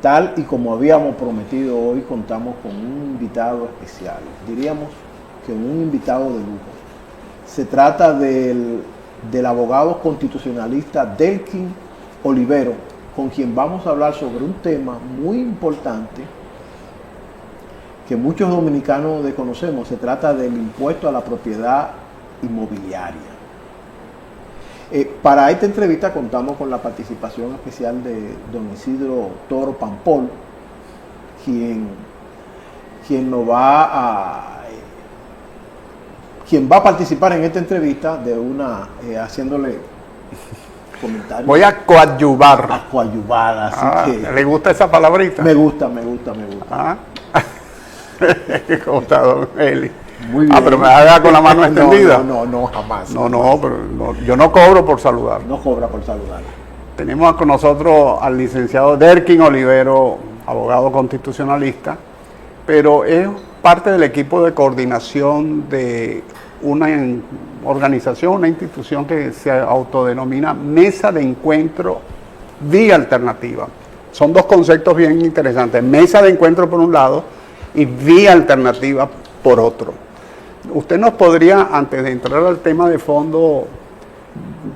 Tal y como habíamos prometido, hoy contamos con un invitado especial, diríamos que un invitado de lujo. Se trata del abogado constitucionalista Delkin Olivero, con quien vamos a hablar sobre un tema muy importante que muchos dominicanos desconocemos. Se trata del impuesto a la propiedad inmobiliaria. Para esta entrevista contamos con la participación especial de don Isidro Toro Pampol, quien va a participar en esta entrevista haciéndole comentarios. Voy a coadyuvar. A coadyuvar, así que... ¿Le gusta esa palabrita? Me gusta. ¿Cómo está, don Eli? Muy bien. Pero me haga con la mano extendida. No, jamás. Pero yo no cobro por saludar. No cobra por saludar. Tenemos con nosotros al licenciado Delkin Olivero, abogado constitucionalista, pero es parte del equipo de coordinación de una organización, una institución que se autodenomina Mesa de Encuentro Vía Alternativa. Son dos conceptos bien interesantes, mesa de encuentro por un lado y vía alternativa por otro. ¿Usted nos podría, antes de entrar al tema de fondo,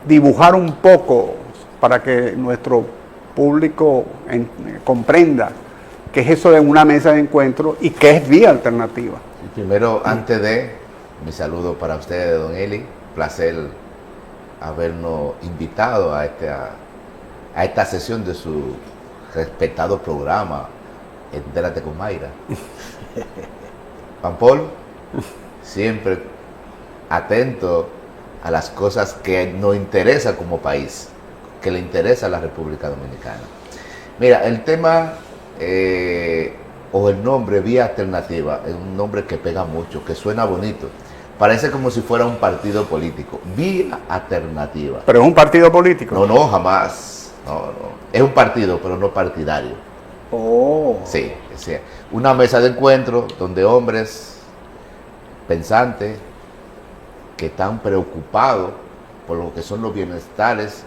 dibujar un poco para que nuestro público comprenda qué es eso de una mesa de encuentro y qué es vía alternativa? Primero, antes de mi saludo para ustedes, don Eli, placer habernos invitado a esta sesión de su respetado programa, Entérate con Mayra. Pampol, siempre atento a las cosas que nos interesan como país, que le interesa a la República Dominicana. Mira, el tema o el nombre Vía Alternativa es un nombre que pega mucho, que suena bonito. Parece como si fuera un partido político. Vía Alternativa. ¿Pero es un partido político? No, jamás. No. Es un partido, pero no partidario. Oh. Sí. Una mesa de encuentro donde hombres pensantes que están preocupados por lo que son los bienestares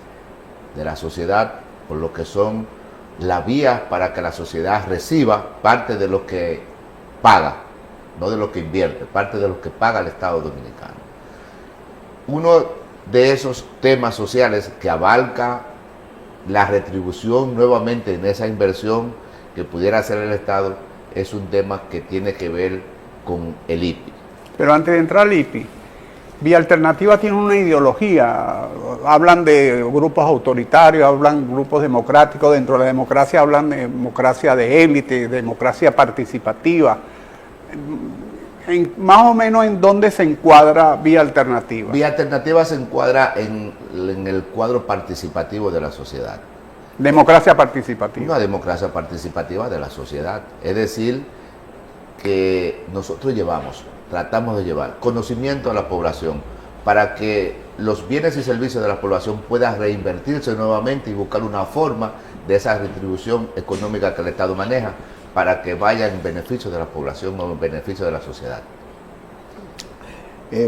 de la sociedad, por lo que son las vías para que la sociedad reciba parte de lo que paga, no de lo que invierte, parte de lo que paga el Estado Dominicano. Uno de esos temas sociales que abarca la retribución nuevamente en esa inversión que pudiera hacer el Estado es un tema que tiene que ver con el IPI. Pero antes de entrar al IPI, Vía Alternativa tiene una ideología. Hablan de grupos autoritarios, hablan de grupos democráticos. Dentro de la democracia hablan de democracia de élite, democracia participativa. Más o menos, ¿en dónde se encuadra Vía Alternativa? Vía Alternativa se encuadra en el cuadro participativo de la sociedad. Democracia participativa. Una democracia participativa de la sociedad. Es decir, que nosotros tratamos de llevar conocimiento a la población para que los bienes y servicios de la población puedan reinvertirse nuevamente y buscar una forma de esa retribución económica que el Estado maneja para que vaya en beneficio de la población o en beneficio de la sociedad.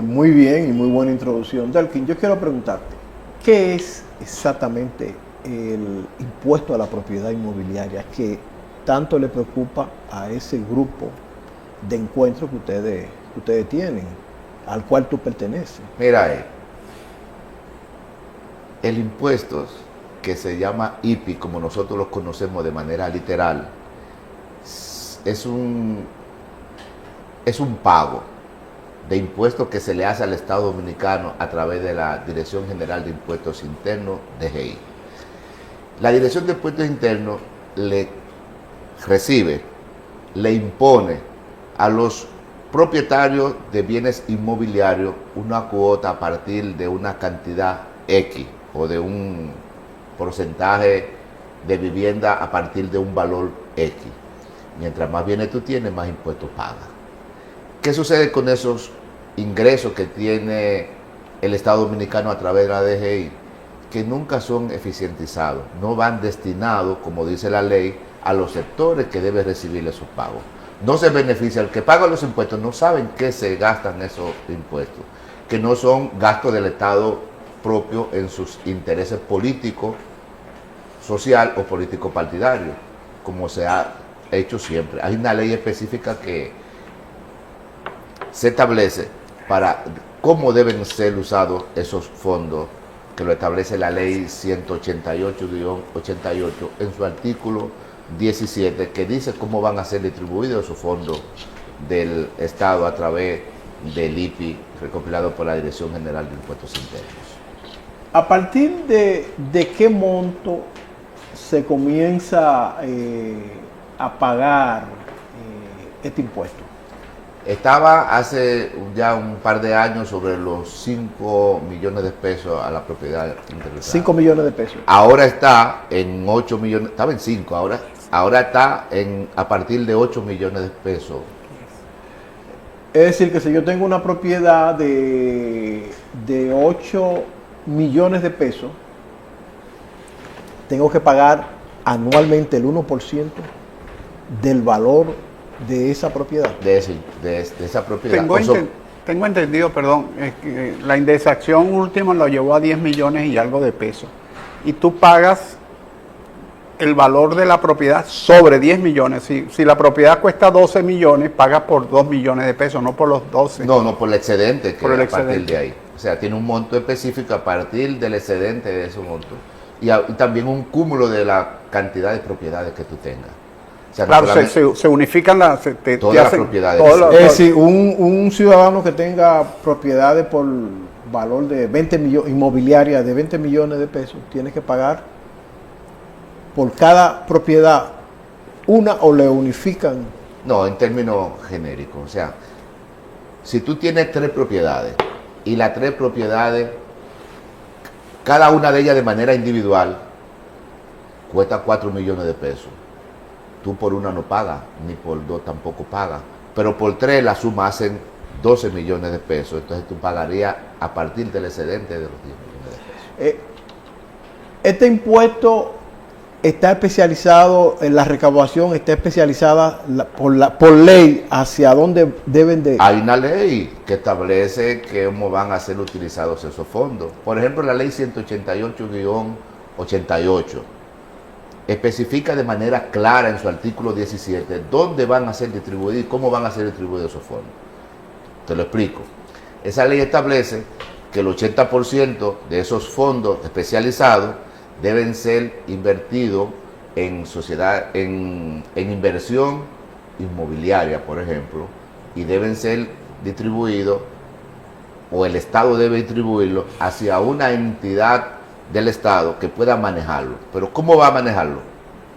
Muy bien y muy buena introducción. Delkin, yo quiero preguntarte, ¿qué es exactamente el impuesto a la propiedad inmobiliaria que tanto le preocupa a ese grupo de encuentro que ustedes tienen, al cual tú perteneces? Mira, el impuesto que se llama IPI, como nosotros lo conocemos de manera literal, es un pago de impuestos que se le hace al Estado Dominicano a través de la Dirección General de Impuestos Internos, DGI. La Dirección de Impuestos Internos le impone a los propietarios de bienes inmobiliarios una cuota a partir de una cantidad X o de un porcentaje de vivienda a partir de un valor X. Mientras más bienes tú tienes, más impuestos pagas. ¿Qué sucede con esos ingresos que tiene el Estado Dominicano a través de la DGI? Que nunca son eficientizados, no van destinados, como dice la ley, a los sectores que deben recibir esos pagos. No se beneficia, el que paga los impuestos no saben qué se gastan esos impuestos, que no son gastos del Estado propio en sus intereses políticos, social o político partidario, como se ha hecho siempre. Hay una ley específica que se establece para cómo deben ser usados esos fondos, que lo establece la ley 188-88 en su artículo 17, que dice cómo van a ser distribuidos esos fondos del Estado a través del IPI, recopilado por la Dirección General de Impuestos Internos. ¿A partir de qué monto se comienza a pagar este impuesto? Estaba hace ya un par de años sobre los 5 millones de pesos a la propiedad intelectual. 5 millones de pesos. Ahora está en 8 millones, estaba en 5, ahora está a partir de 8 millones de pesos. Es decir, que si yo tengo una propiedad de 8 millones de pesos, tengo que pagar anualmente el 1% del valor de esa propiedad. De esa propiedad. Tengo entendido, perdón, es que la indexación última lo llevó a 10 millones y algo de pesos. Y tú pagas el valor de la propiedad sobre 10 millones. Si la propiedad cuesta 12 millones, pagas por 2 millones de pesos, no por los 12. No, por el excedente, que por el a partir excedente de ahí. O sea, tiene un monto específico a partir del excedente de ese monto. Y también un cúmulo de la cantidad de propiedades que tú tengas. O sea, claro, se unifican todas las propiedades. Es decir, un ciudadano que tenga propiedades por valor de 20 millones, inmobiliarias de 20 millones de pesos, tiene que pagar por cada propiedad una, o le unifican. No, en términos genéricos. O sea, si tú tienes 3 propiedades y las 3 propiedades, cada una de ellas de manera individual, cuesta 4 millones de pesos. Tú por una no pagas, ni por 2 tampoco pagas. Pero por 3 la suma hacen 12 millones de pesos. Entonces tú pagarías a partir del excedente de los 10 millones de pesos. Este impuesto está especializado en la recaudación, está especializada por ley hacia dónde deben de... Hay una ley que establece cómo van a ser utilizados esos fondos. Por ejemplo, la ley 188-88 especifica de manera clara en su artículo 17 dónde van a ser distribuidos y cómo van a ser distribuidos esos fondos. Te lo explico. Esa ley establece que el 80% de esos fondos especializados deben ser invertidos en sociedad, en inversión inmobiliaria, por ejemplo, y deben ser distribuidos, o el Estado debe distribuirlo hacia una entidad del Estado que pueda manejarlo. Pero ¿cómo va a manejarlo?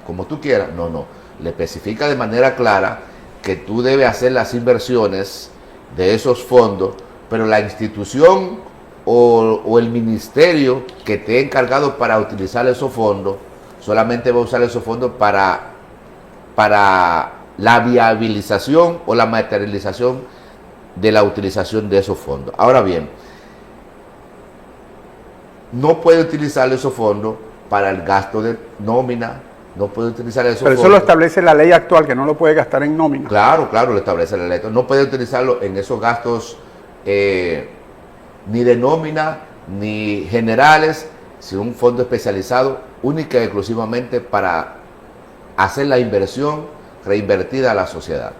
Como tú quieras. No. Le especifica de manera clara que tú debes hacer las inversiones de esos fondos, pero la institución o el ministerio que te ha encargado para utilizar esos fondos solamente va a usar esos fondos para la viabilización o la materialización de la utilización de esos fondos. Ahora bien, no puede utilizar esos fondos para el gasto de nómina, no puede utilizar esos fondos. Pero eso lo establece la ley actual, que no lo puede gastar en nómina. Claro, lo establece la ley. No puede utilizarlo en esos gastos ni de nómina, ni generales, sino un fondo especializado única y exclusivamente para hacer la inversión reinvertida a la sociedad.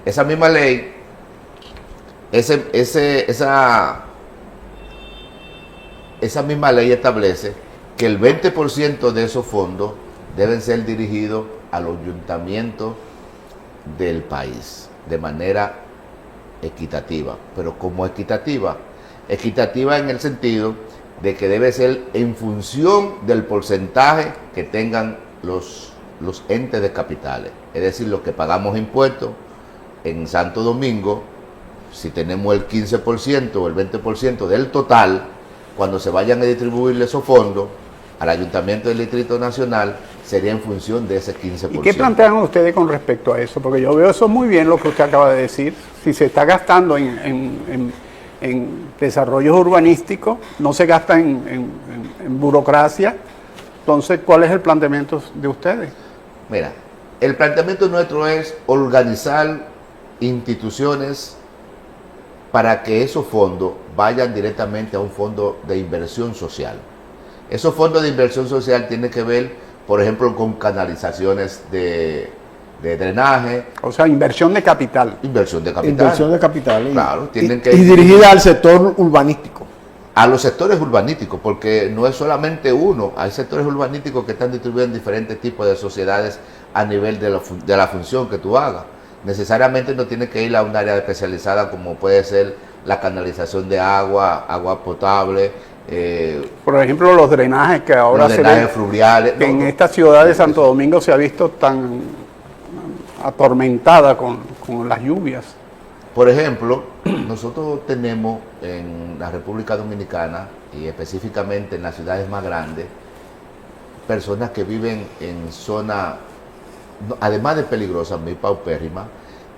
Esa misma ley, esa misma ley establece que el 20% de esos fondos deben ser dirigidos a los ayuntamientos del país de manera equitativa. Pero como equitativa en el sentido de que debe ser en función del porcentaje que tengan los entes de capitales. Es decir, los que pagamos impuestos en Santo Domingo, si tenemos el 15% o el 20% del total, cuando se vayan a distribuir esos fondos al Ayuntamiento del Distrito Nacional, sería en función de ese 15%. ¿Y qué plantean ustedes con respecto a eso? Porque yo veo eso muy bien lo que usted acaba de decir. Si se está gastando en desarrollos urbanísticos, no se gasta en burocracia, entonces, ¿cuál es el planteamiento de ustedes? Mira, el planteamiento nuestro es organizar instituciones para que esos fondos vayan directamente a un fondo de inversión social. Esos fondos de inversión social tienen que ver, por ejemplo, con canalizaciones de drenaje. O sea, inversión de capital. Inversión de capital. Inversión de capital. Claro, tienen y que dirigida al sector urbanístico. a los sectores urbanísticos, porque no es solamente uno, hay sectores urbanísticos que están distribuidos en diferentes tipos de sociedades a nivel de la función que tú hagas. Necesariamente no tiene que ir a un área especializada como puede ser la canalización de agua, agua potable. Por ejemplo, los drenajes que ahora los drenajes fluviales. que en esta ciudad de Santo Domingo se ha visto tan atormentada con las lluvias. Por ejemplo, nosotros tenemos en la República Dominicana y específicamente en las ciudades más grandes, personas que viven en zonas, además de peligrosas, muy paupérrimas,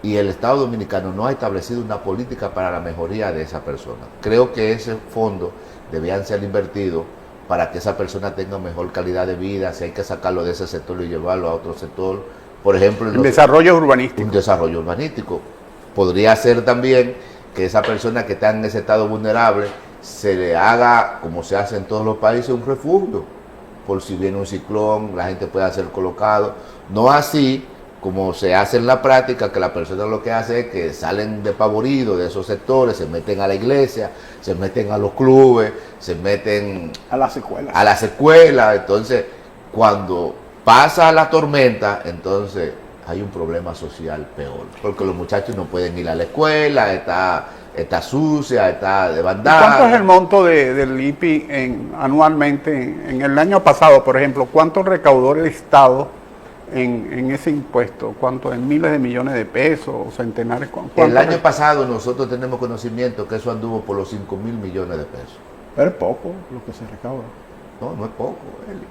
y el Estado Dominicano no ha establecido una política para la mejoría de esa persona. Creo que ese fondo debían ser invertidos para que esa persona tenga mejor calidad de vida, si hay que sacarlo de ese sector y llevarlo a otro sector. Por ejemplo, El desarrollo urbanístico. un desarrollo urbanístico. Podría ser también que esa persona que está en ese estado vulnerable se le haga, como se hace en todos los países, un refugio. Por si viene un ciclón, la gente pueda ser colocado. No así como se hace en la práctica, que la persona lo que hace es que salen despavoridos de esos sectores, se meten a la iglesia, se meten a los clubes, se meten A las escuelas. a las escuelas. Entonces, cuando pasa la tormenta, entonces hay un problema social peor, porque los muchachos no pueden ir a la escuela, está sucia, está desbandada. ¿Cuánto es el monto del IPI anualmente? En el año pasado, por ejemplo, ¿cuánto recaudó el Estado en ese impuesto? ¿Cuánto? ¿En miles de millones de pesos o centenares? El año pasado nosotros tenemos conocimiento que eso anduvo por los 5.000 millones de pesos. Pero es poco lo que se recauda. No, no es poco, Eli.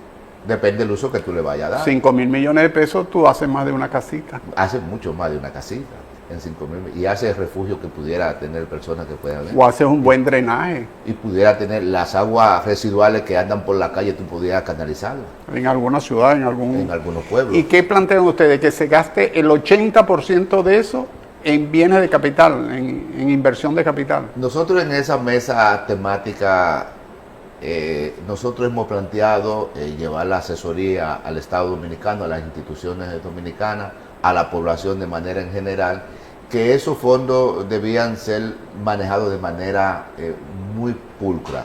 Depende del uso que tú le vayas a dar. 5.000 millones de pesos, tú haces más de una casita. Hace mucho más de una casita en 5.000 y hace refugio que pudiera tener personas que puedan ver. O haces un buen drenaje. Y pudiera tener las aguas residuales que andan por la calle, tú pudieras canalizarlas En alguna ciudad, en algunos pueblos. ¿Y qué plantean ustedes? Que se gaste el 80% de eso en bienes de capital, en inversión de capital. Nosotros en esa mesa temática, nosotros hemos planteado llevar la asesoría al Estado Dominicano, a las instituciones dominicanas, a la población de manera en general, que esos fondos debían ser manejados de manera muy pulcra,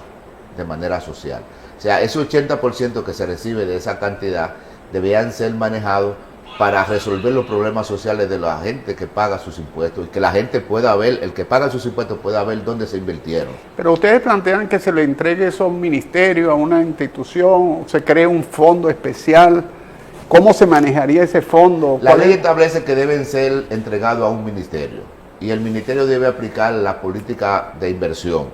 de manera social. O sea, ese 80% que se recibe de esa cantidad debían ser manejados para resolver los problemas sociales de la gente que paga sus impuestos y que la gente pueda ver, el que paga sus impuestos pueda ver dónde se invirtieron. Pero ustedes plantean que se le entregue eso a un ministerio, a una institución, se cree un fondo especial. ¿Cómo se manejaría ese fondo? La ley establece que deben ser entregados a un ministerio y el ministerio debe aplicar la política de inversión,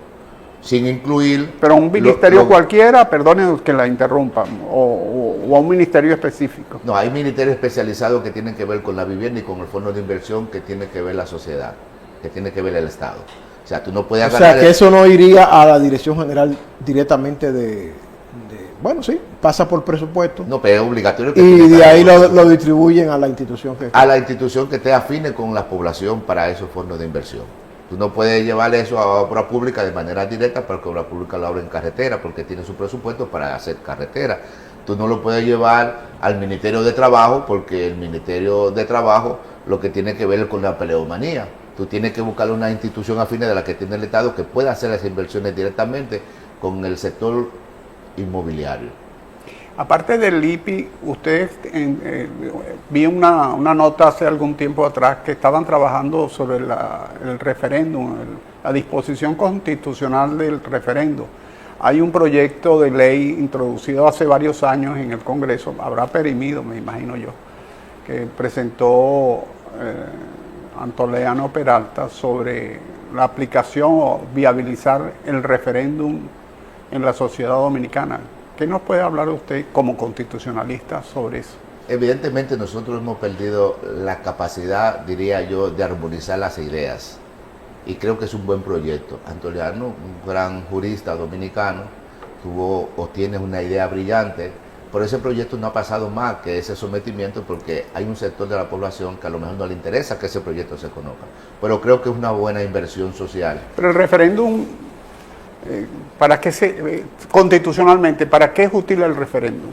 sin incluir... Pero un ministerio cualquiera, perdone que la interrumpa, o a un ministerio específico. No, hay ministerios especializados que tienen que ver con la vivienda y con el fondo de inversión que tiene que ver la sociedad, que tiene que ver el Estado. O sea, tú no puedes O sea, que eso no iría a la Dirección General directamente bueno, sí, pasa por presupuesto. No, pero es obligatorio que Y de ahí lo lo distribuyen a la institución que... a la institución que esté afine con la población para esos fondos de inversión. Tú no puedes llevar eso a obra pública de manera directa porque obra pública la obra en carretera porque tiene su presupuesto para hacer carretera. Tú no lo puedes llevar al Ministerio de Trabajo porque el Ministerio de Trabajo lo que tiene que ver es con la peleomanía. Tú tienes que buscar una institución afine de la que tiene el Estado que pueda hacer esas inversiones directamente con el sector inmobiliario. Aparte del IPI, ustedes, vi una nota hace algún tiempo atrás que estaban trabajando sobre el referéndum, la disposición constitucional del referéndum. Hay un proyecto de ley introducido hace varios años en el Congreso, habrá perimido, me imagino yo, que presentó Antoleano Peralta sobre la aplicación o viabilizar el referéndum en la sociedad dominicana. ¿Qué nos puede hablar usted como constitucionalista sobre eso? Evidentemente nosotros hemos perdido la capacidad, diría yo, de armonizar las ideas. Y creo que es un buen proyecto. Antoleano, un gran jurista dominicano, tuvo o tiene una idea brillante, pero ese proyecto no ha pasado más que ese sometimiento porque hay un sector de la población que a lo mejor no le interesa que ese proyecto se conozca. Pero creo que es una buena inversión social. Pero el referéndum ¿para qué constitucionalmente, para qué es útil el referéndum?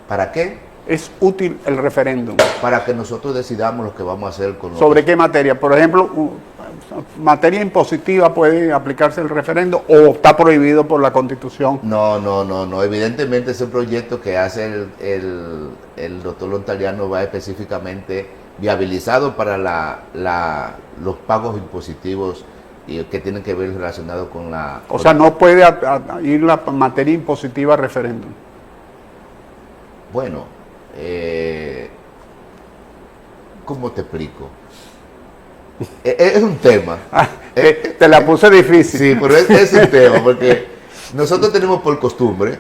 ¿Para qué? Es útil el referéndum. Para que nosotros decidamos lo que vamos a hacer con ¿Sobre qué materia? Por ejemplo, materia impositiva, ¿puede aplicarse el referéndum o está prohibido por la Constitución? No. Evidentemente ese proyecto que hace el doctor Lontariano va específicamente viabilizado para los pagos impositivos y que tienen que ver relacionado con la... O sea, no puede ir la materia impositiva a referéndum. Bueno, ¿cómo te explico? Es un tema. Te la puse difícil. Sí, pero es un tema, porque nosotros tenemos por costumbre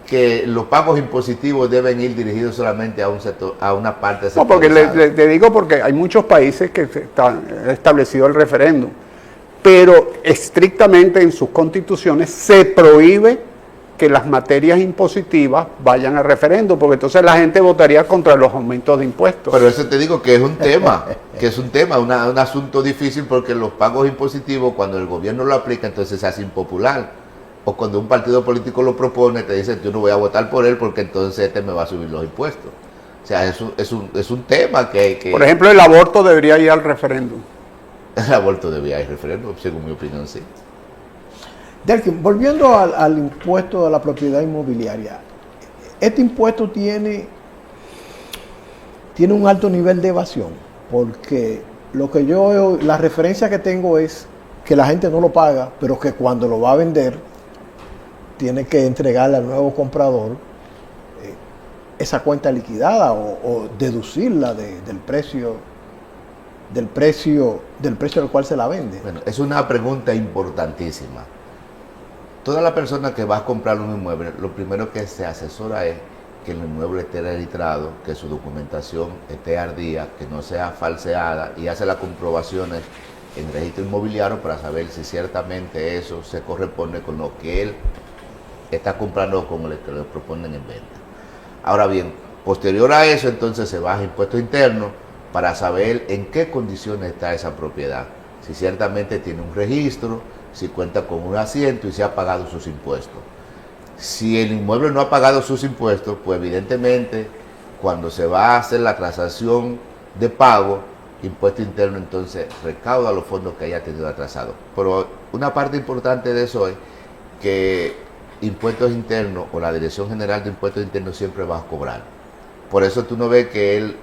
que los pagos impositivos deben ir dirigidos solamente a un sector, a una parte No, porque le digo porque hay muchos países que están establecido el referéndum, pero estrictamente en sus constituciones se prohíbe que las materias impositivas vayan a referéndum, porque entonces la gente votaría contra los aumentos de impuestos. Pero eso te digo que es un tema, un asunto difícil, porque los pagos impositivos, cuando el gobierno lo aplica, entonces se hace impopular. O cuando un partido político lo propone, te dicen, yo no voy a votar por él porque entonces este me va a subir los impuestos. O sea, es un tema que... Por ejemplo, el aborto debería ir al referéndum. El aborto debía ir al referéndum, según mi opinión, sí. Delkin, volviendo al impuesto a la propiedad inmobiliaria, este impuesto tiene un alto nivel de evasión, porque la referencia que tengo es que la gente no lo paga, pero que cuando lo va a vender, tiene que entregarle al nuevo comprador esa cuenta liquidada o deducirla del precio al cual se la vende. Bueno, es una pregunta importantísima. Toda la persona que va a comprar un inmueble, lo primero que se asesora es que el inmueble esté registrado, que su documentación esté al día, que no sea falseada, y hace las comprobaciones en el registro inmobiliario para saber si ciertamente eso se corresponde con lo que él está comprando o con lo que le proponen en venta. Ahora bien, posterior a eso, entonces se baja impuestos internos para saber en qué condiciones está esa propiedad, si ciertamente tiene un registro, si cuenta con un asiento y si ha pagado sus impuestos. Si el inmueble no ha pagado sus impuestos, pues evidentemente cuando se va a hacer la transacción de pago, impuesto interno entonces recauda los fondos que haya tenido atrasados. Pero una parte importante de eso es que impuestos internos o la Dirección General de Impuestos Internos siempre va a cobrar. Por eso tú no ves que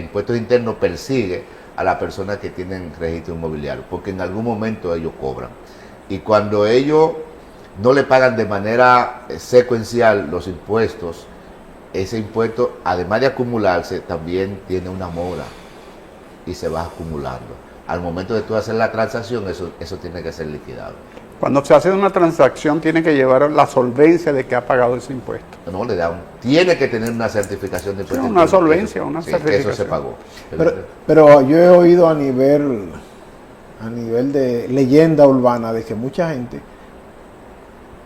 impuestos internos persigue a la persona que tienen registro inmobiliario, porque en algún momento ellos cobran. Y cuando ellos no le pagan de manera secuencial los impuestos, ese impuesto, además de acumularse, también tiene una mora y se va acumulando. Al momento de tú hacer la transacción, eso tiene que ser liquidado. Cuando se hace una transacción, tiene que llevar la solvencia de que ha pagado ese impuesto. No, tiene que tener una certificación de impuestos. Sí, una solvencia, una certificación. Eso se pagó. Pero yo he oído a nivel de leyenda urbana de que mucha gente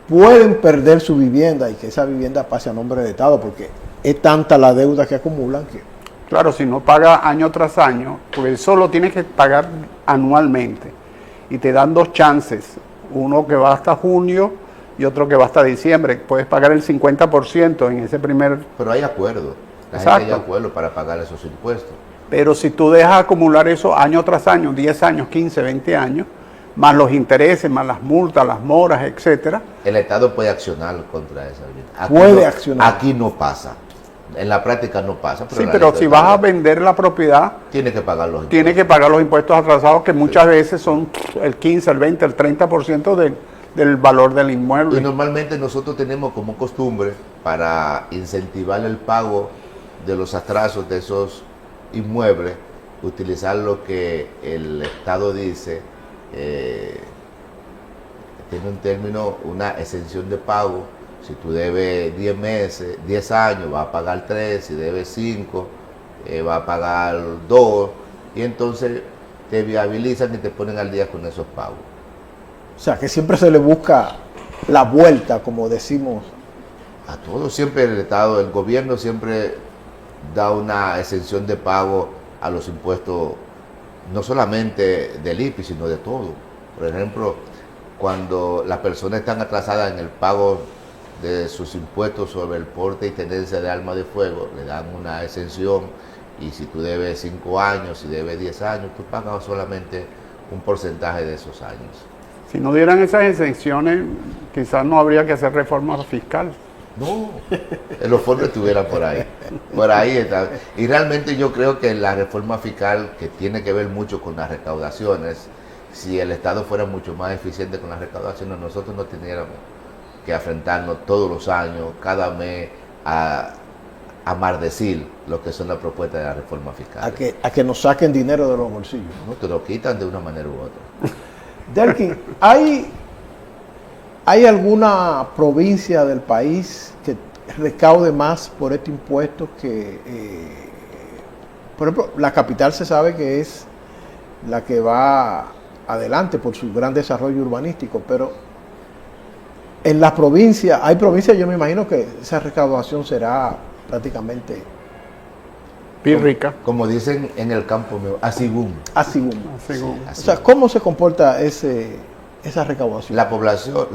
pueden perder su vivienda y que esa vivienda pase a nombre de Estado, porque es tanta la deuda que acumulan que... Claro, si no paga año tras año, pues eso lo tienes que pagar anualmente. Y te dan dos chances, uno que va hasta junio y otro que va hasta diciembre. Puedes pagar el 50% en ese primer... Pero hay acuerdo, la Exacto. gente hay acuerdo para pagar esos impuestos. Pero si tú dejas acumular eso año tras año, 10 años, 15, 20 años, más los intereses, más las multas, las moras, etcétera. El Estado puede accionar contra esa vivienda. Puede accionar. Aquí no pasa. En la práctica no pasa. Sí, pero si vas a vender la propiedad, tiene que pagar los impuestos. Tiene que pagar los impuestos atrasados, que muchas veces son el 15, el 20, el 30% del valor del inmueble. Y normalmente nosotros tenemos como costumbre, para incentivar el pago de los atrasos de esos inmuebles, utilizar lo que el Estado dice, tiene un término, una exención de pago. Si tú debes 10 meses, 10 años, va a pagar 3, si debes 5, va a pagar 2, y entonces te viabilizan y te ponen al día con esos pagos. O sea, que siempre se le busca la vuelta, como decimos. A todos, siempre el Estado, el gobierno siempre da una exención de pago a los impuestos, no solamente del IPI, sino de todo. Por ejemplo, cuando las personas están atrasadas en el pago de sus impuestos sobre el porte y tenencia de armas de fuego, le dan una exención, y si tú debes 5 años, si debes 10 años, tú pagas solamente un porcentaje de esos años. Si no dieran esas exenciones, quizás no habría que hacer reforma fiscal. No, los fondos estuvieran por ahí está. Y realmente yo creo que la reforma fiscal, que tiene que ver mucho con las recaudaciones, si el Estado fuera mucho más eficiente con las recaudaciones, nosotros no tendríamos que enfrentarnos todos los años, cada mes, a maldecir lo que son las propuestas de la reforma fiscal. A que nos saquen dinero de los bolsillos. No, te lo quitan de una manera u otra. Derkin, ¿hay alguna provincia del país que recaude más por este impuesto que, por ejemplo, la capital se sabe que es la que va adelante por su gran desarrollo urbanístico, pero en las provincias, hay provincias, yo me imagino que esa recaudación será prácticamente Pírrica. Como dicen en el campo mío, asigún. asigún. Según. O sea, ¿cómo se comporta esa recaudación? La población,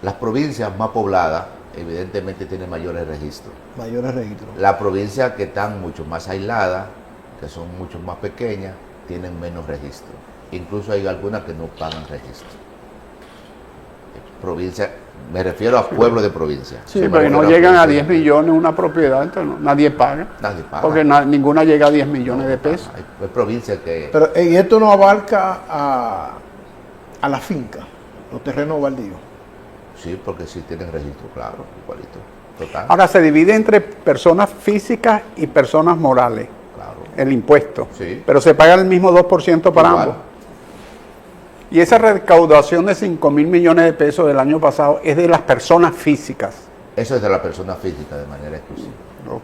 las provincias más pobladas, evidentemente tienen mayores registros. Mayores registros. Las provincias que están mucho más aisladas, que son mucho más pequeñas, tienen menos registro. Incluso hay algunas que no pagan registro. Provincia, me refiero a pueblos de provincia. Sí, porque no llegan a 10 millones una propiedad, entonces nadie paga. Nadie paga. Porque ninguna llega a 10 millones de pesos. Hay provincias que... Pero y esto no abarca a la finca, los terrenos baldíos. Sí, porque sí tienen registro, claro, igualito. Total. Ahora se divide entre personas físicas y personas morales, Claro. el impuesto. Sí. Pero se paga el mismo 2% para Igual. ambos. Y esa recaudación de 5.000 millones de pesos del año pasado es de las personas físicas. Eso es de la persona física de manera exclusiva.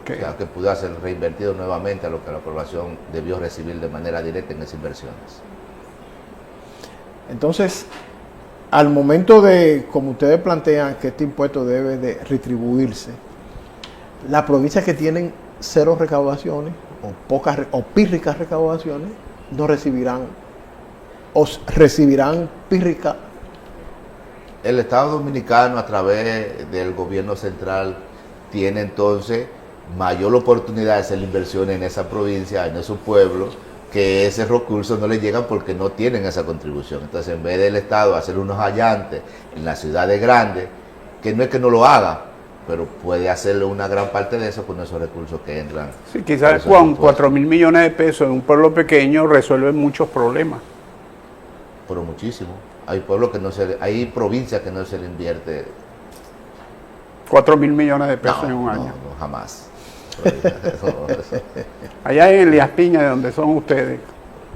Okay. O sea, que pudo ser reinvertido nuevamente a lo que la población debió recibir de manera directa en esas inversiones. Entonces, al momento de, como ustedes plantean, que este impuesto debe de retribuirse, las provincias que tienen cero recaudaciones o pocas o pírricas recaudaciones no recibirán o recibirán pírrica. El Estado Dominicano, a través del gobierno central, tiene entonces mayor oportunidad de hacer inversiones en esa provincia, en esos pueblos, que esos recursos no les llegan porque no tienen esa contribución. Entonces, en vez del Estado hacer unos hallantes en las ciudades grandes, que no es que no lo haga, pero puede hacerle una gran parte de eso con esos recursos que entran. Sí, quizás con 4.000 millones de pesos en un pueblo pequeño resuelven muchos problemas. Pero muchísimo. Hay pueblos que no se, hay provincias que no se le invierte. 4.000 millones de pesos No, en un no, año. no, jamás. Allá en Elías Piña, de donde son ustedes,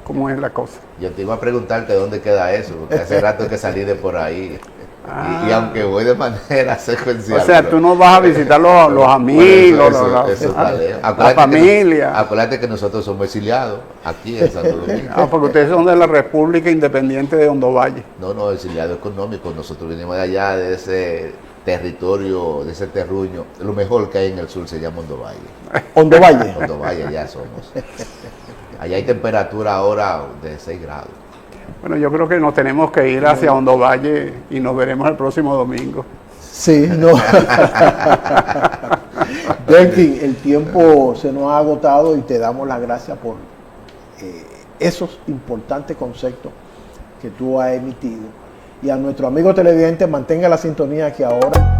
¿cómo es la cosa? Yo te iba a preguntarte dónde queda eso, porque hace rato que salí de por ahí. Y aunque voy de manera secuencial. O sea, tú no vas a visitar los amigos, la familia. Acuérdate que nosotros somos exiliados aquí en Santo Domingo. Porque ustedes son de la República Independiente de Hondo Valle. No, exiliado económico. Nosotros venimos de allá, de ese territorio, de ese terruño. Lo mejor que hay en el sur se llama Hondo Valle. Hondo Valle. Hondo Valle, allá somos. Allá hay temperatura ahora de 6 grados. Bueno, yo creo que nos tenemos que ir hacia Hondo Valle y nos veremos el próximo domingo. Sí, no. Derkin, el tiempo se nos ha agotado y te damos las gracias por esos importantes conceptos que tú has emitido. Y a nuestro amigo televidente, mantenga la sintonía que ahora